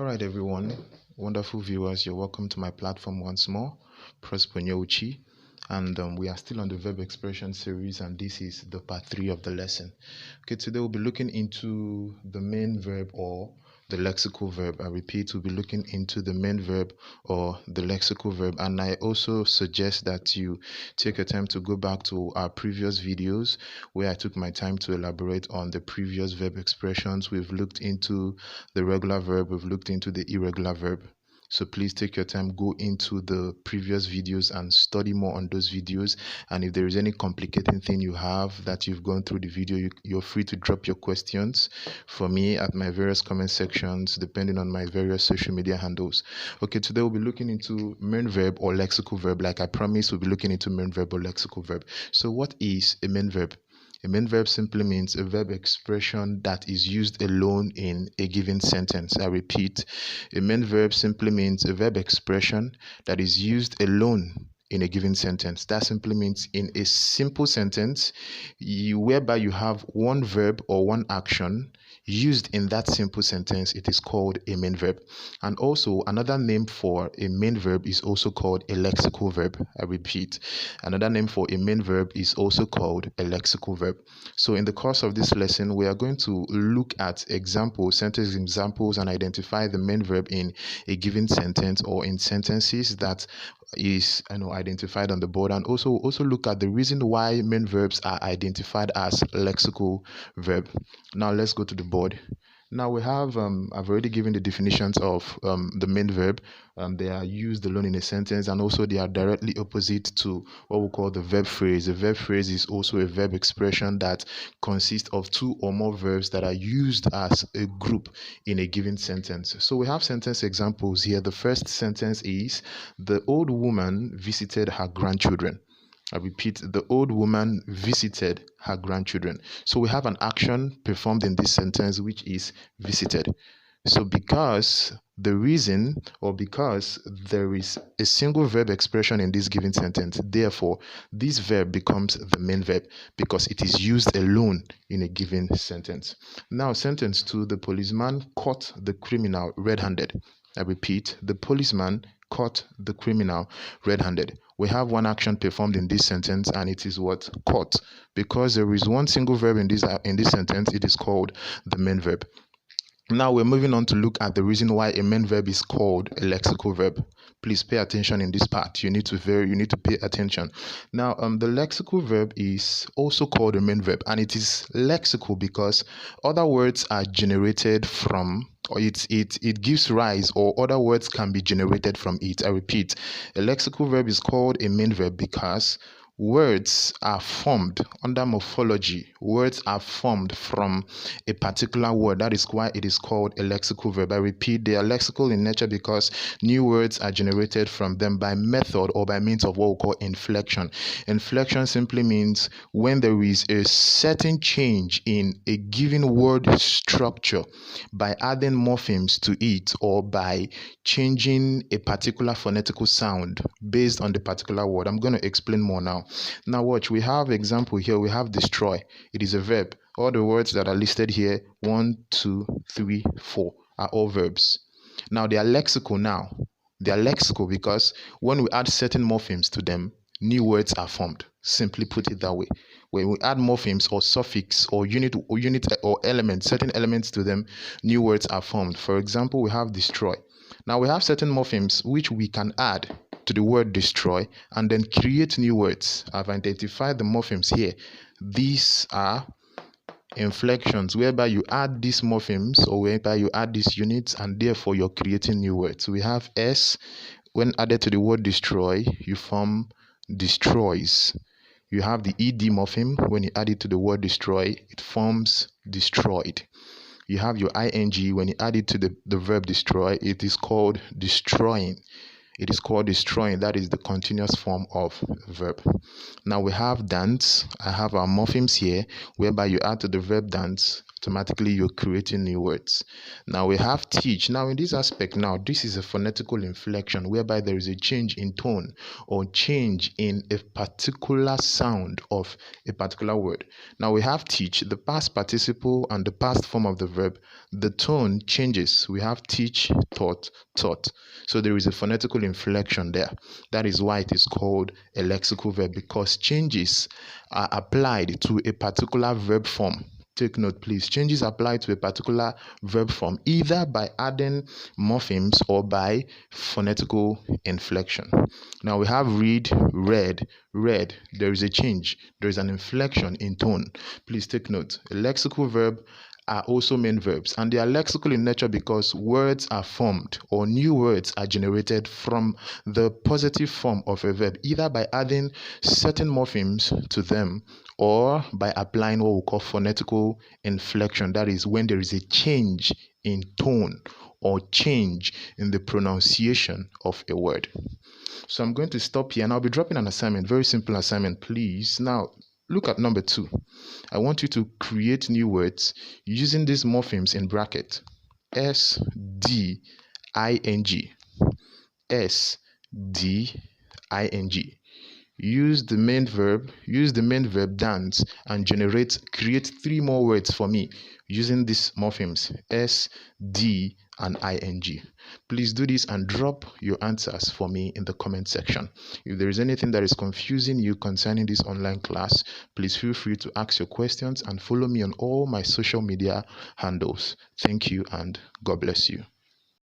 All right, everyone, wonderful viewers, you're welcome to my platform once more, Prosper Nyauchi, and we are still on the verb expression series, and this is the part 3 of the lesson. Okay, today we'll be looking into the main verb or the lexical verb. I repeat, we'll be looking into the main verb or the lexical verb, and I also suggest that you take your time to go back to our previous videos where I took my time to elaborate on the previous verb expressions. We've looked into the regular verb, we've looked into the irregular verb. So please take your time, go into the previous videos and study more on those videos. And if there is any complicating thing you have that you've gone through the video, you're free to drop your questions for me at my various comment sections, depending on my various social media handles. Okay, today we'll be looking into main verb or lexical verb. Like I promised, we'll be looking into main verb or lexical verb. So what is a main verb? A main verb simply means a verb expression that is used alone in a given sentence. I repeat, a main verb simply means a verb expression that is used alone in a given sentence. That simply means in a simple sentence, whereby you have one verb or one action used in that simple sentence, it is called a main verb. And also another name for a main verb is also called a lexical verb. I repeat, another name for a main verb is also called a lexical verb. So in the course of this lesson, we are going to look at examples, sentence examples, and identify the main verb in a given sentence or in sentences that is identified on the board, and also look at the reason why main verbs are identified as lexical verb. Now let's go to the board. Now we have I've already given the definitions of the main verb. They are used alone in a sentence, and also they are directly opposite to what we call the verb phrase. The verb phrase is also a verb expression that consists of two or more verbs that are used as a group in a given sentence. So we have sentence examples here. The first sentence is, the old woman visited her grandchildren. I repeat, the old woman visited her grandchildren. So we have an action performed in this sentence, which is visited. So because the reason, or because there is a single verb expression in this given sentence, therefore this verb becomes the main verb because it is used alone in a given sentence. Now sentence 2, the policeman caught the criminal red-handed. I repeat, the policeman caught the criminal red-handed. We have one action performed in this sentence, and it is what? Caught. Because there is one single verb in this sentence, it is called the main verb. Now we're moving on to look at the reason why a main verb is called a lexical verb. Please pay attention in this part. You need to pay attention. Now, the lexical verb is also called a main verb, and it is lexical because other words are generated from, or it gives rise, or other words can be generated from it. I repeat, a lexical verb is called a main verb because words are formed under morphology. Words are formed from a particular word. That is why it is called a lexical verb. I repeat, they are lexical in nature because new words are generated from them by method or by means of what we call inflection. Inflection simply means when there is a certain change in a given word structure by adding morphemes to it or by changing a particular phonetical sound based on the particular word. I'm going to explain more now. Now watch, we have example here. We have destroy. It is a verb. All the words that are listed here, 1, 2, 3, 4, are all verbs. Now they are lexical now. They are lexical because when we add certain morphemes to them, new words are formed. Simply put it that way. When we add morphemes or suffix or unit or elements, certain elements to them, new words are formed. For example, we have destroy. Now we have certain morphemes which we can add to the word destroy and then create new words. I've identified the morphemes here. These are inflections whereby you add these morphemes or whereby you add these units, and therefore you're creating new words. We have S. When added to the word destroy, you form destroys. You have the ed morpheme. When you add it to the word destroy, it forms destroyed. You have your ing. When you add it to the verb destroy, it is called destroying. It is called destroying. That is the continuous form of verb. Now we have dance. I have our morphemes here, whereby you add to the verb dance automatically you're creating new words. Now we have teach. Now in this aspect, now this is a phonetical inflection whereby there is a change in tone or change in a particular sound of a particular word. Now we have teach, the past participle and the past form of the verb. The tone changes. We have teach, taught, taught. So there is a phonetical inflection there. That is why it is called a lexical verb, because changes are applied to a particular verb form. Take note, please. Changes applied to a particular verb form either by adding morphemes or by phonetical inflection. Now we have read, read, read. There is a change. There is an inflection in tone. Please take note. A lexical verb are also main verbs, and they are lexical in nature because words are formed or new words are generated from the positive form of a verb, either by adding certain morphemes to them or by applying what we call phonetical inflection. That is when there is a change in tone or change in the pronunciation of a word. So I'm going to stop here and I'll be dropping an assignment, very simple assignment, please. Now, look at number 2. I want you to create new words using these morphemes in bracket. S, D, I-N-G. S, D, I-N-G. Use the main verb dance and create 3 more words for me using these morphemes S, D, and ing. Please do this and drop your answers for me in the comment section. If there is anything that is confusing you concerning this online class, please feel free to ask your questions and follow me on all my social media handles. Thank you and God bless you.